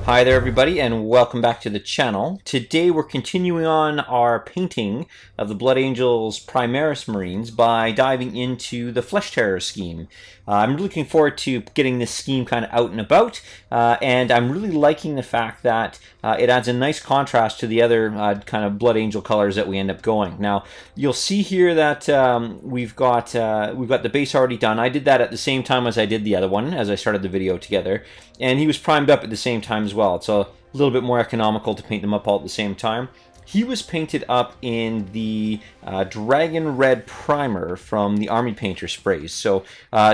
Hi there everybody and welcome back to the channel. Today we're continuing on our painting of the Blood Angels Primaris Marines by diving into the Flesh Terror scheme. I'm looking forward to getting this scheme kind of out and about, and I'm really liking the fact that it adds a nice contrast to the other kind of Blood Angel colors that we end up going. Now you'll see here that we've got the base already done. I did that at the same time as I did the other one as I started the video together, and he was primed up at the same time as well. It's a little bit more economical to paint them up all at the same time. He was painted up in the Dragon Red primer from the Army Painter sprays, so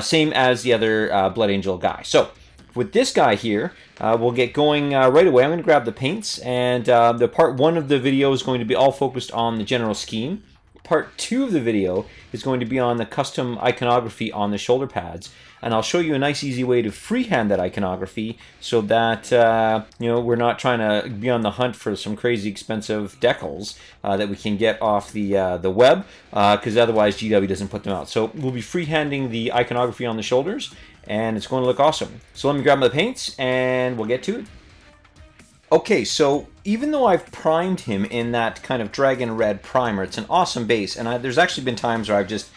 same as the other Blood Angel guy. So with this guy here, we'll get going right away. I'm going to grab the paints, and the part one of the video is going to be all focused on the general scheme. Part 2 of the video is going to be on the custom iconography on the shoulder pads, and I'll show you a nice easy way to freehand that iconography so that you know, we're not trying to be on the hunt for some crazy expensive decals that we can get off the web, because otherwise GW doesn't put them out. So we'll be freehanding the iconography on the shoulders, and it's going to look awesome. So let me grab my paints and we'll get to it. Okay, so even though I've primed him in that kind of Dragon Red primer, it's an awesome base, and there's actually been times where I've just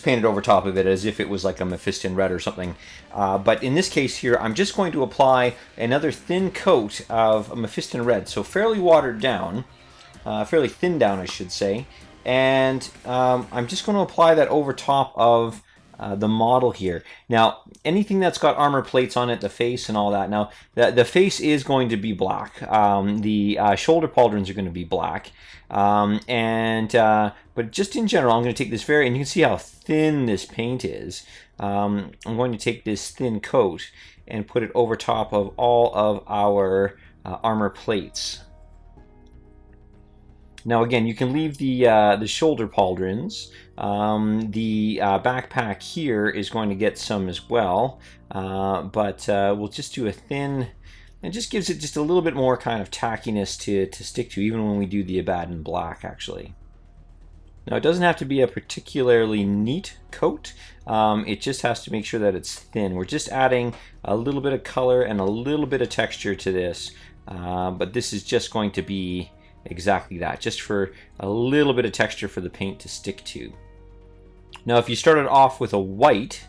painted over top of it as if it was like a MEPHISTON red or something. But in this case here, I'm just going to apply another thin coat of MEPHISTON red, so fairly watered down, fairly thinned down, I should say. And I'm just going to apply that over top of the model here. Now, anything that's got armor plates on it, the face and all that. Now, the face is going to be black. The shoulder pauldrons are going to be black. But just in general, I'm going to take this and you can see how thin this paint is. I'm going to take this thin coat and put it over top of all of our armor plates. Now again, you can leave the shoulder pauldrons. The backpack here is going to get some as well, but we'll just do a thin, and just gives it just a little bit more kind of tackiness to stick to, even when we do the ABADDON black actually. Now it doesn't have to be a particularly neat coat, it just has to make sure that it's thin. We're just adding a little bit of color and a little bit of texture to this, but this is just going to be exactly that, just for a little bit of texture for the paint to stick to. Now if you started off with a white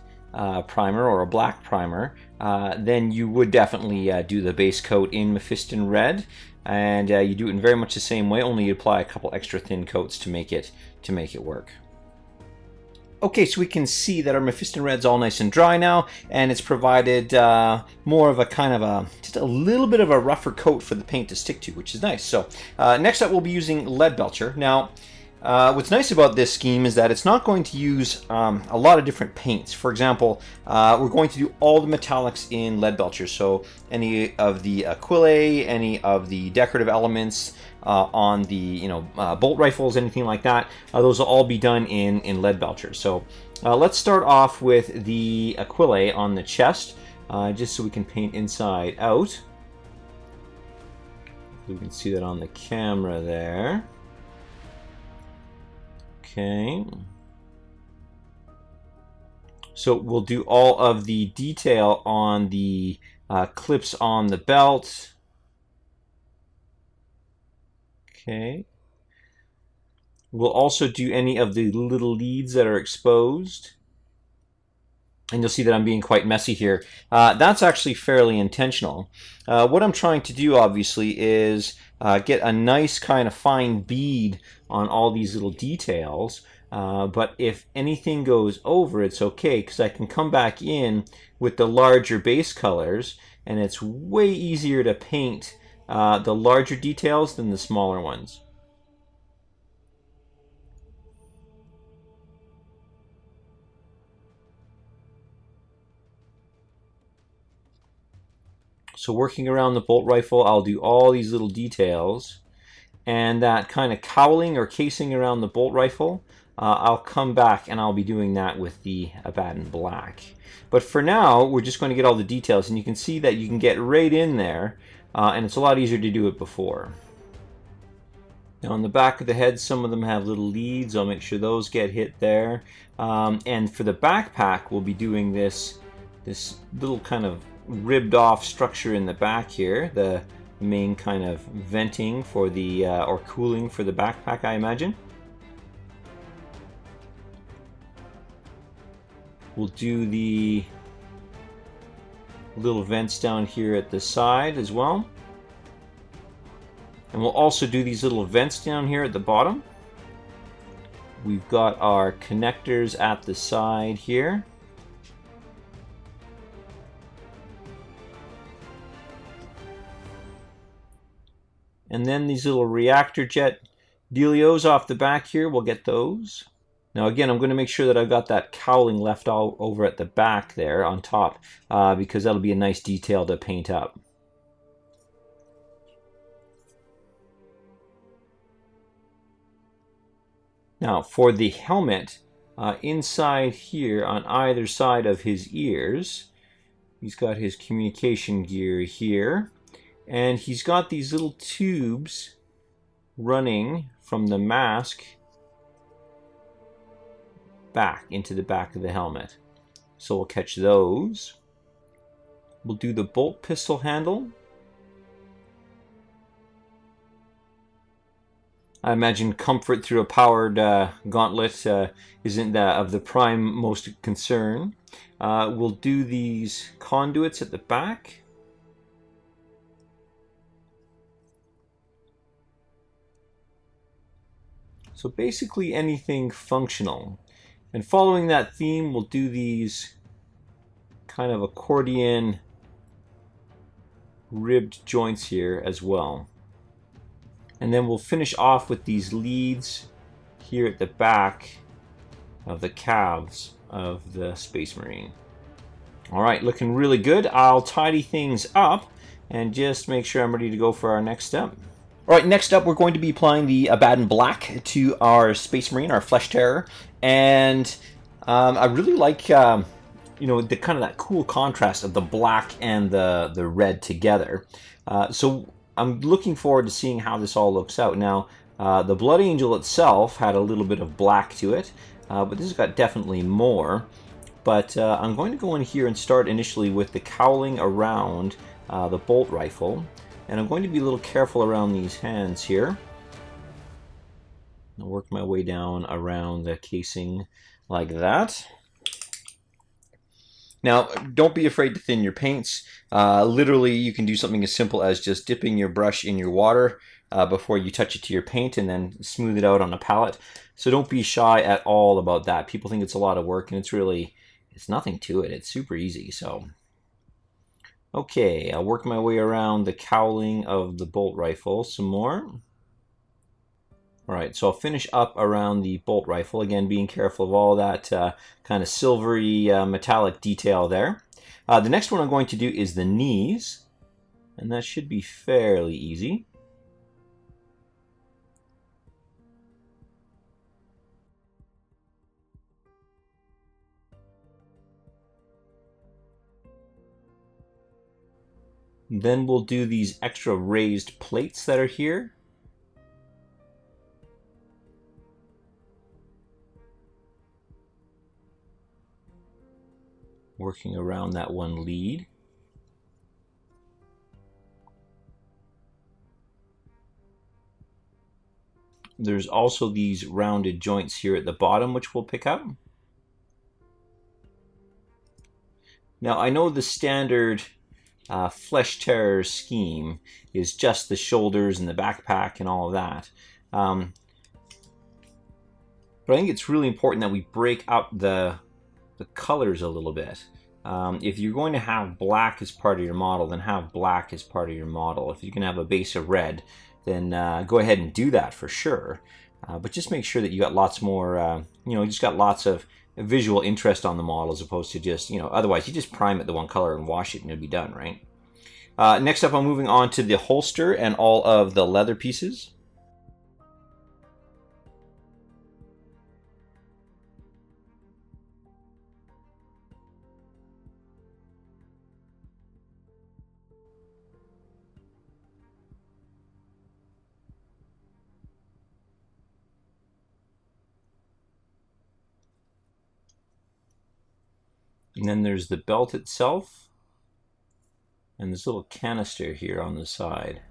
primer or a black primer, then you would definitely do the base coat in MEPHISTON red, and you do it in very much the same way, only you apply a couple extra thin coats to make it work. Okay, so we can see that our MEPHISTON red's all nice and dry now, and it's provided more of a kind of just a little bit of a rougher coat for the paint to stick to, which is nice. So next up we'll be using LEADBELCHER. Now what's nice about this scheme is that it's not going to use a lot of different paints. For example, we're going to do all the metallics in LEADBELCHER, so any of the aquilae, any of the decorative elements on the bolt rifles, anything like that, those will all be done in LEADBELCHER. So let's start off with the aquilae on the chest, just so we can paint inside out. You can see that on the camera there. Okay. So we'll do all of the detail on the clips on the belt. Okay. We'll also do any of the little leads that are exposed. And you'll see that I'm being quite messy here. That's actually fairly intentional. What I'm trying to do, obviously, is get a nice kind of fine bead on all these little details. But if anything goes over, it's okay, because I can come back in with the larger base colors, and it's way easier to paint the larger details than the smaller ones. So working around the bolt rifle, I'll do all these little details, and that kind of cowling or casing around the bolt rifle, I'll come back and I'll be doing that with the ABADDON black. But for now, we're just going to get all the details, and you can see that you can get right in there, and it's a lot easier to do it before. Now on the back of the head, some of them have little leads. I'll make sure those get hit there. And for the backpack, we'll be doing this little kind of ribbed off structure in the back here, the main kind of venting for the or cooling for the backpack, I imagine. We'll do the little vents down here at the side as well. And we'll also do these little vents down here at the bottom. We've got our connectors at the side here. And then these little reactor jet dealios off the back here, we'll get those. Now again, I'm going to make sure that I've got that cowling left all over at the back there on top, because that'll be a nice detail to paint up. Now for the helmet, inside here on either side of his ears, he's got his communication gear here. And he's got these little tubes running from the mask back into the back of the helmet. So we'll catch those. We'll do the bolt pistol handle. I imagine comfort through a powered gauntlet isn't of the prime most concern. We'll do these conduits at the back. So basically anything functional. And following that theme, we'll do these kind of accordion ribbed joints here as well. And then we'll finish off with these leads here at the back of the calves of the Space Marine. All right, looking really good. I'll tidy things up and just make sure I'm ready to go for our next step. All right, next up, we're going to be applying the ABADDON Black to our Space Marine, our Flesh Terror, and I really like, you know, the kind of that cool contrast of the black and the red together. So I'm looking forward to seeing how this all looks out. Now, the Blood Angel itself had a little bit of black to it, but this has got definitely more. But I'm going to go in here and start initially with the cowling around the bolt rifle. And I'm going to be a little careful around these hands here. I'll work my way down around the casing like that. Now, don't be afraid to thin your paints. Literally, you can do something as simple as just dipping your brush in your water before you touch it to your paint and then smooth it out on a palette. So don't be shy at all about that. People think it's a lot of work, and it's nothing to it. It's super easy, so... Okay, I'll work my way around the cowling of the bolt rifle some more. Alright, so I'll finish up around the bolt rifle, again being careful of all that kind of silvery metallic detail there. The next one I'm going to do is the knees, and that should be fairly easy. Then we'll do these extra raised plates that are here. Working around that one lead. There's also these rounded joints here at the bottom, which we'll pick up. Now, I know the standard Flesh Terror scheme is just the shoulders and the backpack and all of that. But I think it's really important that we break up the colors a little bit. If you're going to have black as part of your model, then have black as part of your model. If you can have a base of red, then go ahead and do that for sure. But just make sure that you got lots more, you know, you just got lots of visual interest on the model as opposed to just, you know, otherwise you just prime it the one color and wash it and it'll be done, right? Next up, I'm moving on to the holster and all of the leather pieces. And then there's the belt itself. and this little canister here on the side.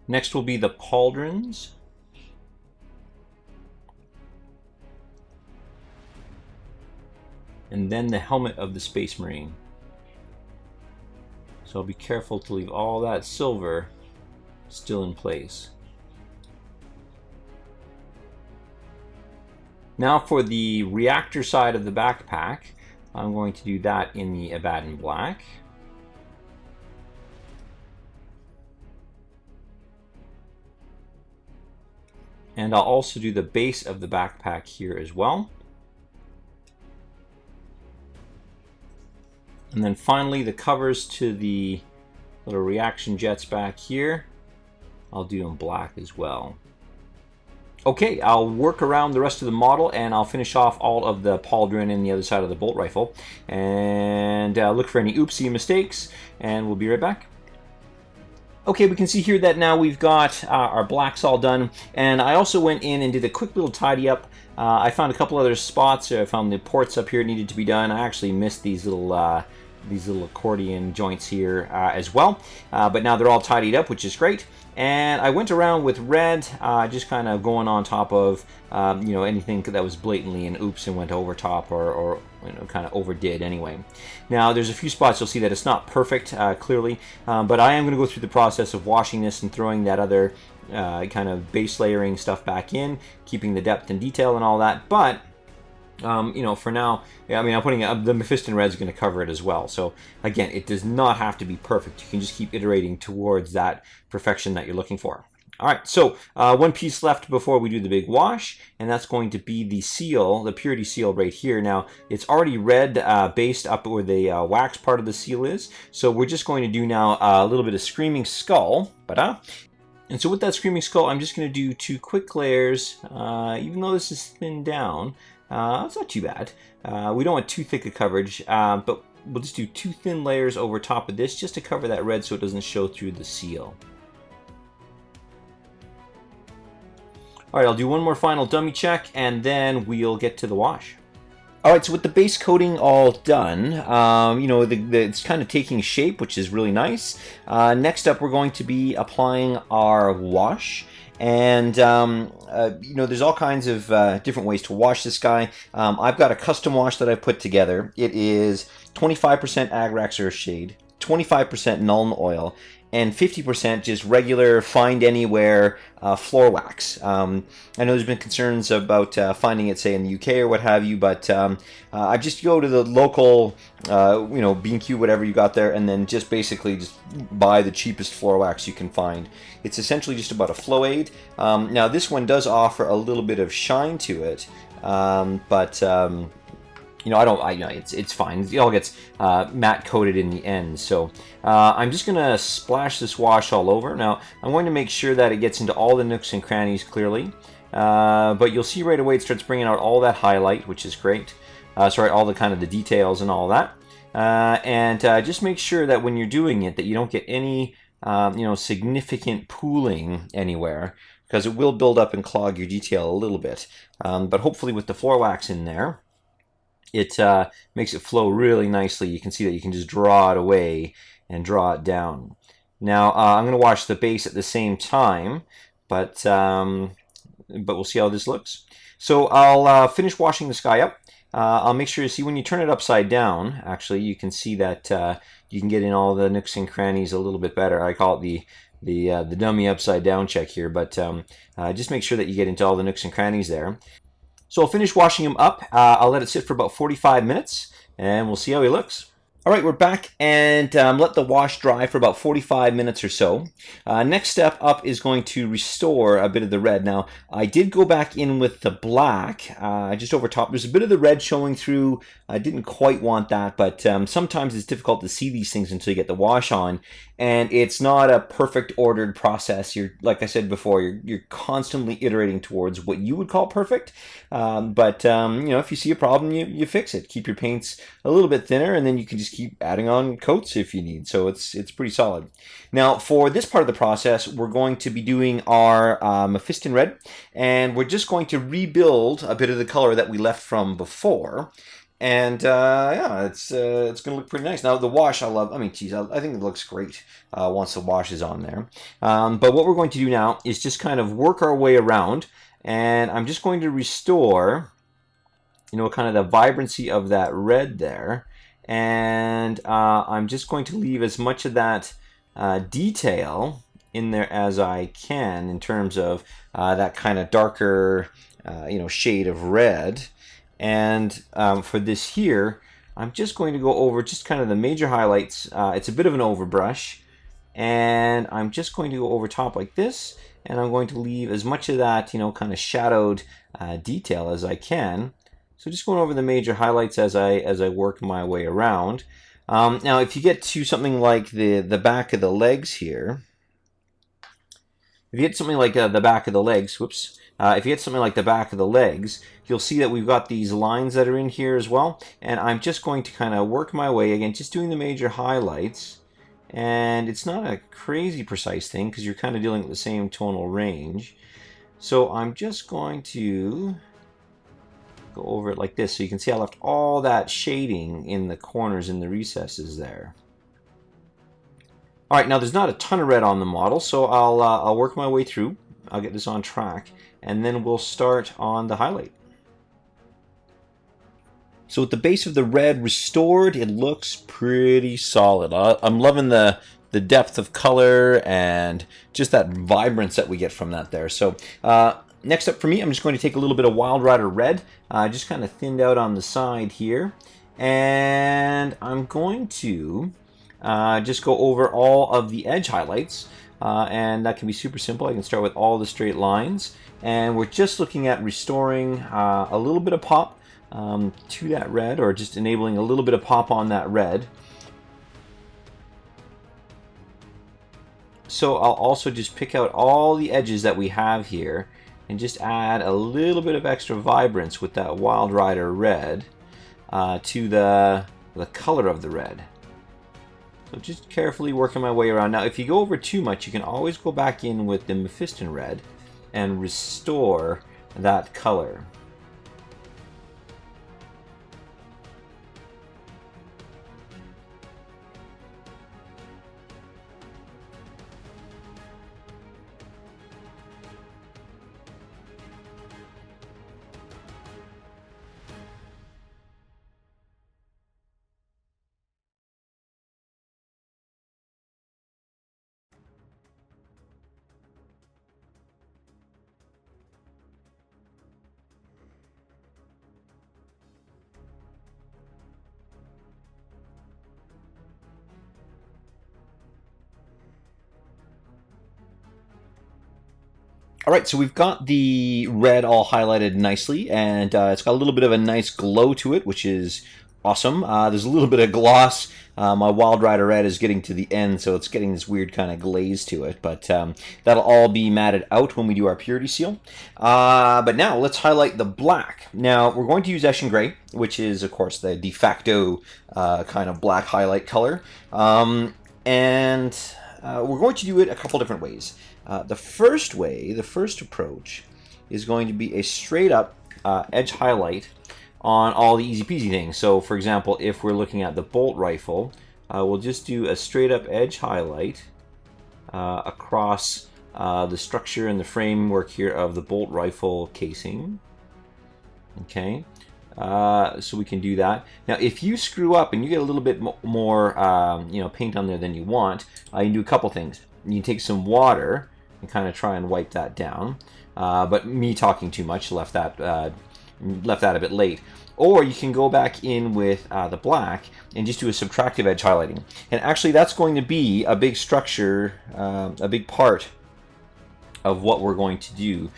Next will be the pauldrons. And then the helmet of the Space Marine. So I'll be careful to leave all that silver still in place. Now for the reactor side of the backpack, I'm going to do that in the ABADDON black. And I'll also do the base of the backpack here as well. And then finally the covers to the little reaction jets back here, I'll do in black as well. Okay, I'll work around the rest of the model and I'll finish off all of the pauldron in the other side of the bolt rifle. And look for any oopsie mistakes, and we'll be right back. Okay, we can see here that now we've got our blacks all done, and I also went in and did a quick little tidy up. I found a couple other spots. I found the ports up here needed to be done. I actually missed these little accordion joints here as well, but now they're all tidied up, which is great. And I went around with red, just kind of going on top of you know, anything that was blatantly an oops and went over top, or you know, kind of overdid anyway. Now there's a few spots you'll see that it's not perfect clearly, but I am going to go through the process of washing this and throwing that other kind of base layering stuff back in, keeping the depth and detail and all that. But you know, for now, I mean, I'm putting the MEPHISTON red is going to cover it as well. So again, it does not have to be perfect. You can just keep iterating towards that perfection that you're looking for. All right, so one piece left before we do the big wash, and that's going to be the seal, the purity seal right here. Now, it's already red based up where the wax part of the seal is. So we're just going to do now a little bit of Screaming Skull. And so with that Screaming Skull, I'm just going to do 2 quick layers, even though this is thinned down. It's not too bad. We don't want too thick a coverage, but we'll just do 2 thin layers over top of this just to cover that red so it doesn't show through the seal. Alright, I'll do one more final dummy check and then we'll get to the wash. Alright, so with the base coating all done, you know, it's kind of taking shape, which is really nice. Next up, we're going to be applying our wash. And you know, there's all kinds of different ways to wash this guy. I've got a custom wash that I put together. It is 25% AGRAX EARTHSHADE, 25% NULN oil, and 50% just regular find anywhere floor wax. I know there's been concerns about finding it, say, in the UK or what have you, but I just go to the local, you know, B&Q, whatever you got there, and then just basically just buy the cheapest floor wax you can find. It's essentially just about a flow aid. Now this one does offer a little bit of shine to it, but you know, you know, it's fine. It all gets matte coated in the end. So I'm just going to splash this wash all over. Now I'm going to make sure that it gets into all the nooks and crannies clearly. But you'll see right away it starts bringing out all that highlight, which is great. Sorry, all the kind of the details and all that. And just make sure that when you're doing it, that you don't get any you know, significant pooling anywhere, because it will build up and clog your detail a little bit. But hopefully with the floor wax in there, it makes it flow really nicely. You can see that you can just draw it away and draw it down. Now I'm going to wash the base at the same time, but we'll see how this looks. So I'll finish washing this guy up. I'll make sure you see when you turn it upside down, actually, you can see that you can get in all the nooks and crannies a little bit better. I call it the dummy upside down check here, but just make sure that you get into all the nooks and crannies there. So I'll finish washing him up. I'll let it sit for about 45 minutes, and we'll see how he looks. All right, we're back, and let the wash dry for about 45 minutes or so. Next step up is going to restore a bit of the red. Now, I did go back in with the black, just over top. There's a bit of the red showing through. I didn't quite want that, but sometimes it's difficult to see these things until you get the wash on, and it's not a perfect ordered process. You're, like I said before, you're constantly iterating towards what you would call perfect, but you know, if you see a problem, you fix it. Keep your paints a little bit thinner, and then you can just keep adding on coats if you need. So it's pretty solid. Now for this part of the process, we're going to be doing our MEPHISTON red, and we're just going to rebuild a bit of the color that we left from before. And yeah, it's going to look pretty nice. Now the wash, I love. I mean, geez, I think it looks great once the wash is on there. But what we're going to do now is just kind of work our way around, and I'm just going to restore, you know, kind of the vibrancy of that red there, and I'm just going to leave as much of that detail in there as I can in terms of that kind of darker, you know, shade of red. And for this here, I'm just going to go over just kind of the major highlights. It's a bit of an overbrush, and I'm just going to go over top like this, and I'm going to leave as much of that, you know, kind of shadowed detail as I can. So just going over the major highlights as I work my way around. Now, if you get to something like the back of the legs here, if you get something like the back of the legs, whoops. If you get something like the back of the legs, you'll see that we've got these lines that are in here as well. And I'm just going to kind of work my way, again, just doing the major highlights. And it's not a crazy precise thing because you're kind of dealing with the same tonal range. So I'm just going to go over it like this. So you can see I left all that shading in the corners and the recesses there. All right, now there's not a ton of red on the model, so I'll work my way through. I'll get this on track, and then we'll start on the highlight. So with the base of the red restored, it looks pretty solid. I'm loving the depth of color and just that vibrance that we get from that there. So next up for me, I'm just going to take a little bit of Wild Rider red, just kind of thinned out on the side here, and I'm going to just go over all of the edge highlights. And that can be super simple. I can start with all the straight lines, and we're just looking at restoring a little bit of pop to that red, or just enabling a little bit of pop on that red. So I'll also just pick out all the edges that we have here and just add a little bit of extra vibrance with that Wild Rider red to the color of the red. So just carefully working my way around. Now, if you go over too much, you can always go back in with the MEPHISTON red and restore that color. All right, so we've got the red all highlighted nicely, and it's got a little bit of a nice glow to it, which is awesome. There's a little bit of gloss. My Wild Rider red is getting to the end, so it's getting this weird kind of glaze to it, but that'll all be matted out when we do our purity seal. But now let's highlight the black. Now we're going to use ESHIN gray, which is of course the de facto kind of black highlight color, and we're going to do it a couple different ways. The first way, the first approach, is going to be a straight up edge highlight on all the easy peasy things. So for example, if we're looking at the bolt rifle, we'll just do a straight up edge highlight across the structure and the framework here of the bolt rifle casing. Okay, so we can do that. Now if you screw up and you get a little bit more you know, paint on there than you want, you can do a couple things. You can take some water and kind of try and wipe that down, but me talking too much left that a bit late. Or you can go back in with the black and just do a subtractive edge highlighting, and actually that's going to be a big structure, a big part of what we're going to do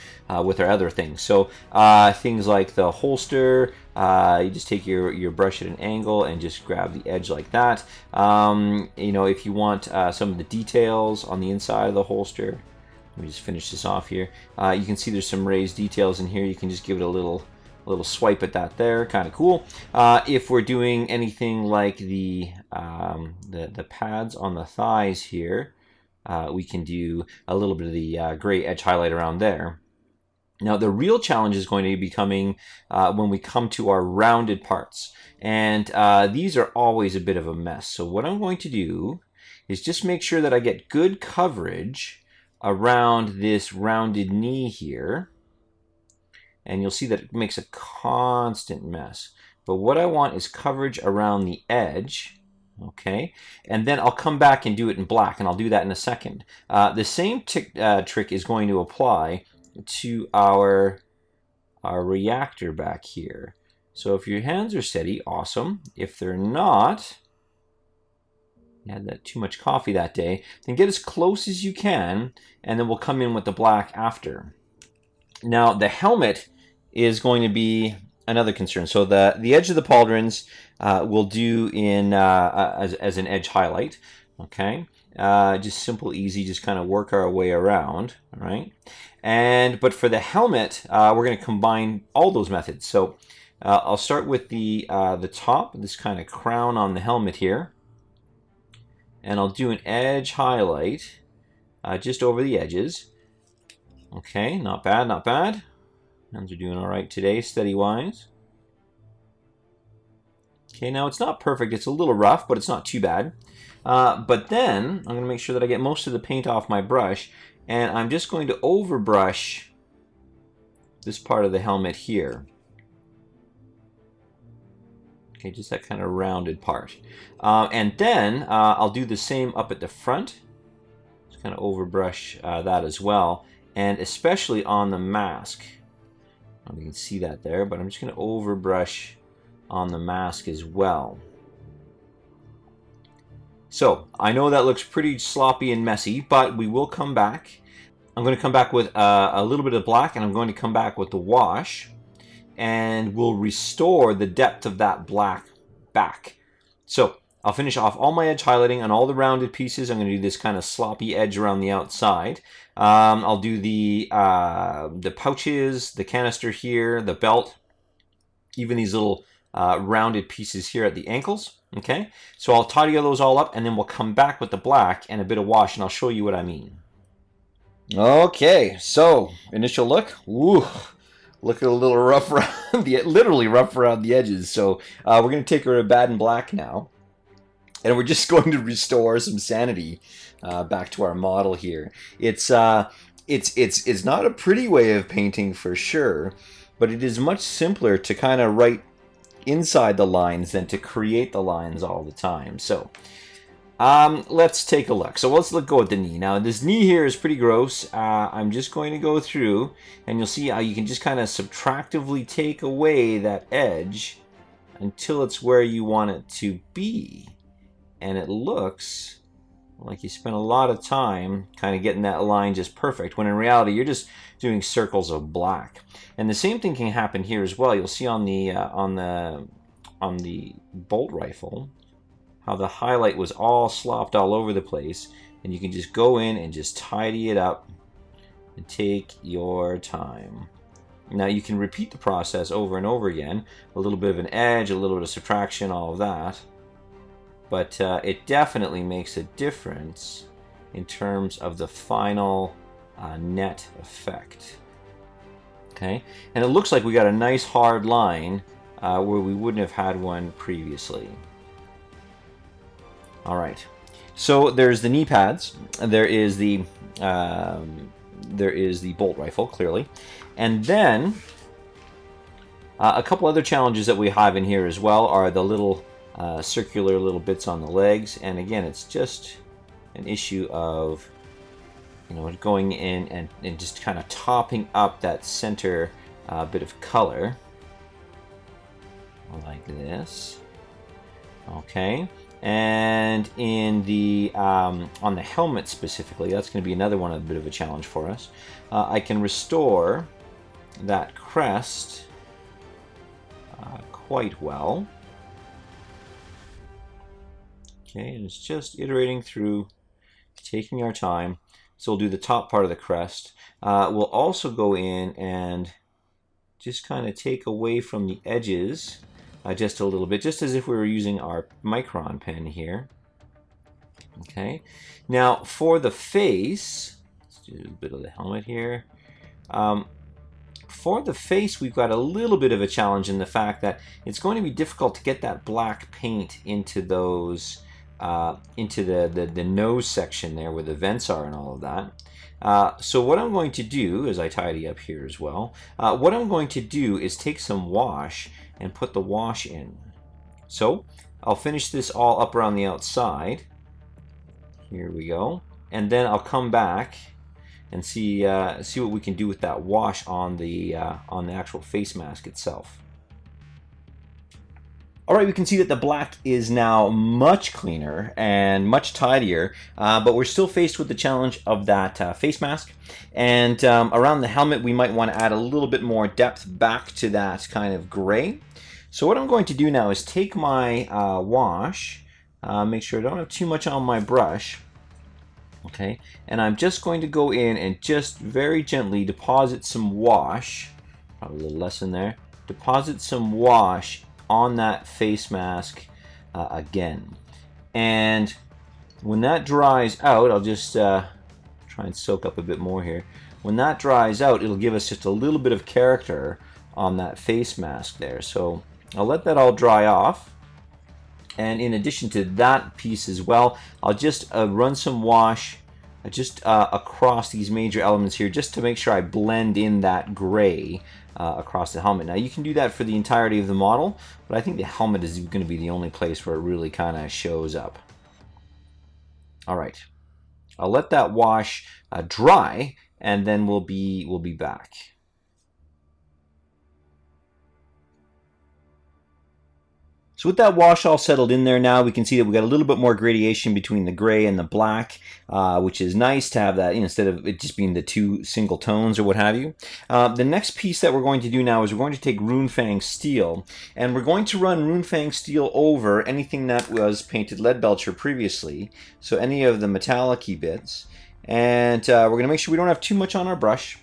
with our other things. So things like the holster, you just take your brush at an angle and just grab the edge like that. You know, if you want some of the details on the inside of the holster, let me just finish this off here. You can see there's some raised details in here. You can just give it a little little swipe at that there, kind of cool. If we're doing anything like the pads on the thighs here, we can do a little bit of the gray edge highlight around there. Now the real challenge is going to be coming when we come to our rounded parts, and these are always a bit of a mess. So what I'm going to do is just make sure that I get good coverage around this rounded knee here, and you'll see that it makes a constant mess. But what I want is coverage around the edge, okay? And then I'll come back and do it in black, and I'll do that in a second. The same trick is going to apply to our reactor back here. So if your hands are steady, awesome. If they're not, you had that too much coffee that day, then get as close as you can, and then we'll come in with the black after. Now the helmet is going to be another concern. So the edge of the pauldrons we'll do in as an edge highlight, okay? Just simple, easy, just kind of work our way around, all right? But for the helmet, we're going to combine all those methods. So I'll start with the top, this kind of crown on the helmet here, and I'll do an edge highlight just over the edges. Okay, not bad, not bad. Hands are doing all right today, steady-wise. Okay, now it's not perfect. It's a little rough, but it's not too bad. But then I'm going to make sure that I get most of the paint off my brush, and I'm just going to overbrush this part of the helmet here. Okay, just that kind of rounded part. And then I'll do the same up at the front. Just kind of overbrush that as well, and especially on the mask. I don't know if you can see that there, but I'm just going to overbrush on the mask as well. So I know that looks pretty sloppy and messy, but we will come back. I'm going to come back with a little bit of black, and I'm going to come back with the wash, and we'll restore the depth of that black back. So I'll finish off all my edge highlighting on all the rounded pieces. I'm going to do this kind of sloppy edge around the outside. I'll do the pouches, the canister here, the belt, even these little rounded pieces here at the ankles. Okay, so I'll tidy those all up, and then we'll come back with the black and a bit of wash, and I'll show you what I mean. Okay, so initial look. Woo, looking a little rough around the, literally rough around the edges. So we're going to take our ABADDON black now, and we're just going to restore some sanity back to our model here. It's not a pretty way of painting for sure, but it is much simpler to kind of write inside the lines than to create the lines all the time. So let's take a look. So let's go at the knee. Now this knee here is pretty gross. I'm just going to go through, and you'll see how you can just kind of subtractively take away that edge until it's where you want it to be, and it looks like you spent a lot of time kind of getting that line just perfect, when in reality you're just doing circles of black. And the same thing can happen here as well. You'll see on the bolt rifle how the highlight was all slopped all over the place, and you can just go in and just tidy it up and take your time. Now you can repeat the process over and over again, a little bit of an edge, a little bit of subtraction, all of that, but it definitely makes a difference in terms of the final net effect. Okay, and it looks like we got a nice hard line where we wouldn't have had one previously. All right, so there's the knee pads, there is the bolt rifle, clearly, and then a couple other challenges that we have in here as well are the little circular little bits on the legs, and again, it's just an issue of, you know, going in and just kind of topping up that center bit of color like this. Okay, and in the on the helmet specifically, that's going to be another one, a bit of a challenge for us. I can restore that crest quite well. Okay, and it's just iterating through, taking our time. So we'll do the top part of the crest. We'll also go in and just kind of take away from the edges just a little bit, just as if we were using our Micron pen here. Okay, now for the face, let's do a bit of the helmet here. For the face, we've got a little bit of a challenge in the fact that it's going to be difficult to get that black paint into those, into the nose section there where the vents are and all of that. So what I'm going to do, as I tidy up here as well, what I'm going to do is take some wash and put the wash in. So I'll finish this all up around the outside. Here we go. And then I'll come back and see what we can do with that wash on the actual face mask itself. All right, we can see that the black is now much cleaner and much tidier, but we're still faced with the challenge of that face mask. And around the helmet, we might want to add a little bit more depth back to that kind of gray. So what I'm going to do now is take my wash, make sure I don't have too much on my brush. Okay, and I'm just going to go in and just very gently deposit some wash, probably a little less in there, deposit some wash on that face mask again. And when that dries out, I'll just try and soak up a bit more here. When that dries out, it'll give us just a little bit of character on that face mask there. So I'll let that all dry off. And in addition to that piece as well, I'll just run some wash just across these major elements here, just to make sure I blend in that gray across the helmet. Now you can do that for the entirety of the model, but I think the helmet is going to be the only place where it really kind of shows up. All right, I'll let that wash dry, and then we'll be back. So with that wash all settled in there now, we can see that we got a little bit more gradation between the gray and the black, which is nice to have that, instead of it just being the two single tones or what have you. The next piece that we're going to do now is we're going to take RUNEFANG steel, and we're going to run RUNEFANG steel over anything that was painted LEADBELCHER previously, so any of the metallic-y bits. And we're going to make sure we don't have too much on our brush.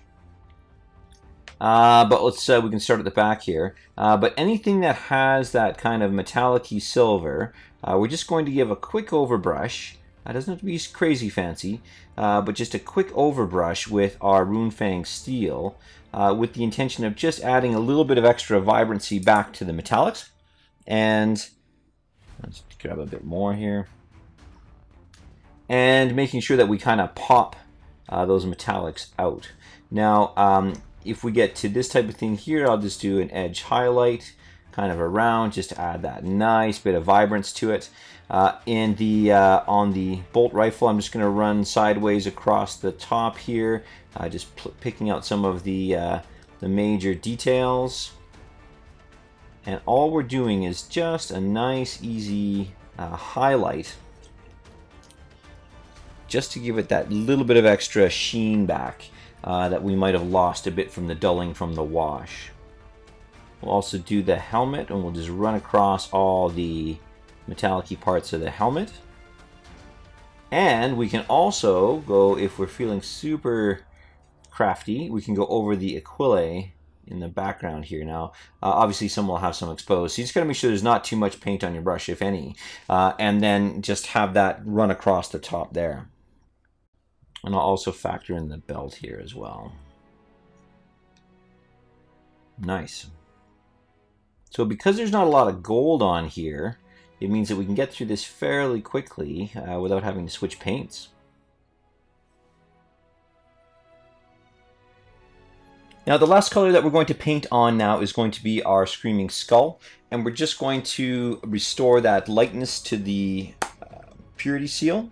But let's we can start at the back here. But anything that has that kind of metallic-y silver, we're just going to give a quick overbrush. It doesn't have to be crazy fancy, but just a quick overbrush with our RUNEFANG steel, with the intention of just adding a little bit of extra vibrancy back to the metallics. And let's grab a bit more here. And making sure that we kind of pop those metallics out. Now, if we get to this type of thing here, I'll just do an edge highlight kind of around, just to add that nice bit of vibrance to it. On the bolt rifle, I'm just going to run sideways across the top here, just picking out some of the major details. And all we're doing is just a nice, easy highlight, just to give it that little bit of extra sheen back. That we might have lost a bit from the dulling from the wash. We'll also do the helmet, and we'll just run across all the metallic-y parts of the helmet. And we can also go, if we're feeling super crafty, we can go over the aquilae in the background here. Now, obviously some will have some exposed, so you just gotta make sure there's not too much paint on your brush, if any, and then just have that run across the top there. And I'll also factor in the belt here as well. Nice. So because there's not a lot of gold on here, it means that we can get through this fairly quickly without having to switch paints. Now the last color that we're going to paint on now is going to be our Screaming Skull, and we're just going to restore that lightness to the purity seal.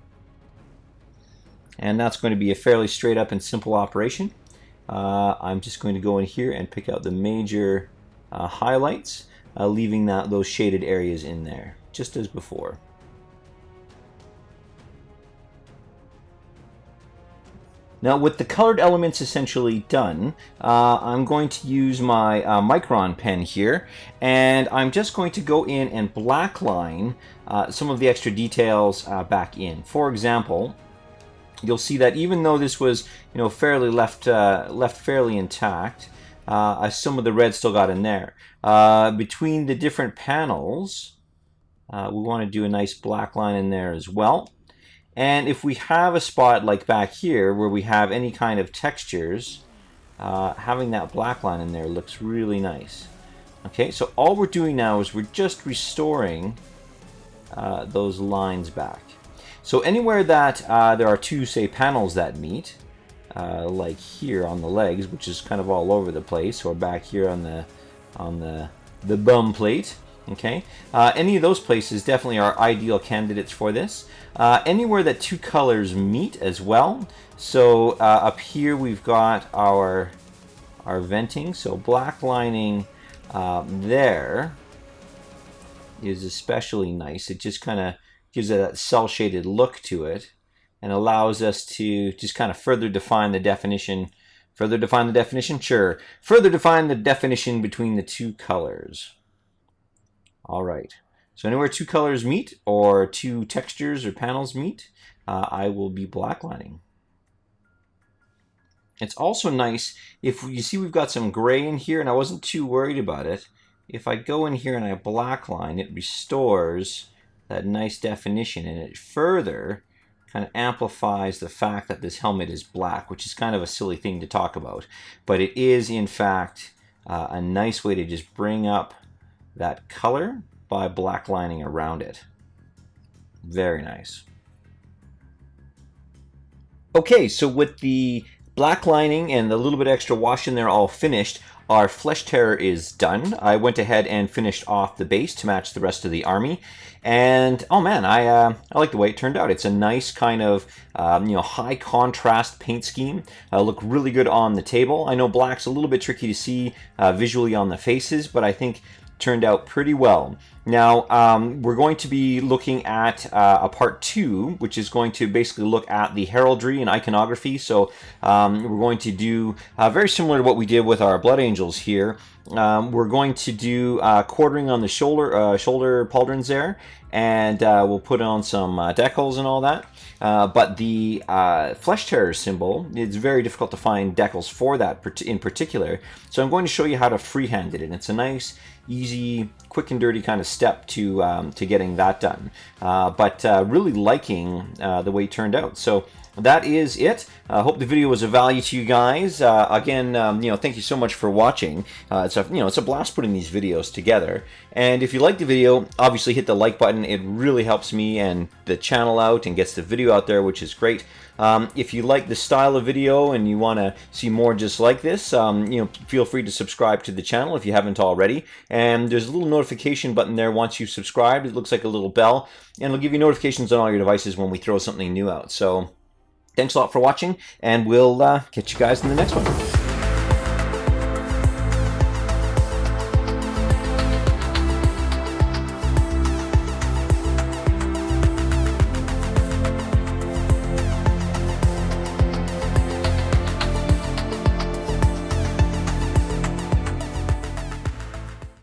And that's going to be a fairly straight up and simple operation. I'm just going to go in here and pick out the major highlights, leaving those shaded areas in there, just as before. Now with the colored elements essentially done, I'm going to use my Micron pen here, and I'm just going to go in and blackline some of the extra details back in. For example, you'll see that even though this was, fairly left fairly intact, some of the red still got in there. Between the different panels, we want to do a nice black line in there as well. And if we have a spot like back here where we have any kind of textures, having that black line in there looks really nice. Okay, so all we're doing now is we're just restoring those lines back. So anywhere that there are two, say, panels that meet, like here on the legs, which is kind of all over the place, or back here on the bum plate, okay, any of those places definitely are ideal candidates for this. Anywhere that two colors meet as well. So up here we've got our venting, so black lining there is especially nice. It just kind of gives it that cell-shaded look to it and allows us to just kind of further define the definition. Further define the definition? Sure. Further define the definition between the two colors. All right. So anywhere two colors meet or two textures or panels meet, I will be blacklining. It's also nice if you see we've got some gray in here, and I wasn't too worried about it. If I go in here and I blackline, it restores that nice definition, and it further kind of amplifies the fact that this helmet is black, which is kind of a silly thing to talk about. But it is, in fact, a nice way to just bring up that color by blacklining around it. Very nice. Okay, so with the black lining and a little bit extra wash in there all finished, our flesh tear is done. I went ahead and finished off the base to match the rest of the army, and oh man, I like the way it turned out. It's a nice kind of high contrast paint scheme. Look really good on the table. I know black's a little bit tricky to see visually on the faces, but I think turned out pretty well. Now we're going to be looking at a part 2, which is going to basically look at the heraldry and iconography. So we're going to do very similar to what we did with our Blood Angels here. We're going to do quartering on the shoulder pauldrons there, and we'll put on some decals and all that. But the flesh tearer symbol, it's very difficult to find decals for that in particular. So I'm going to show you how to freehand it, and it's a nice, easy, quick and dirty kind of step to getting that done. But really liking the way it turned out. So that is it. I hope the video was of value to you guys. Again, thank you so much for watching. It's a blast putting these videos together. And if you like the video, obviously hit the like button. It really helps me and the channel out and gets the video out there, which is great. If you like the style of video and you want to see more just like this, feel free to subscribe to the channel if you haven't already. And there's a little notification button there once you've subscribed. It looks like a little bell, and it'll give you notifications on all your devices when we throw something new out. So thanks a lot for watching, and we'll catch you guys in the next one.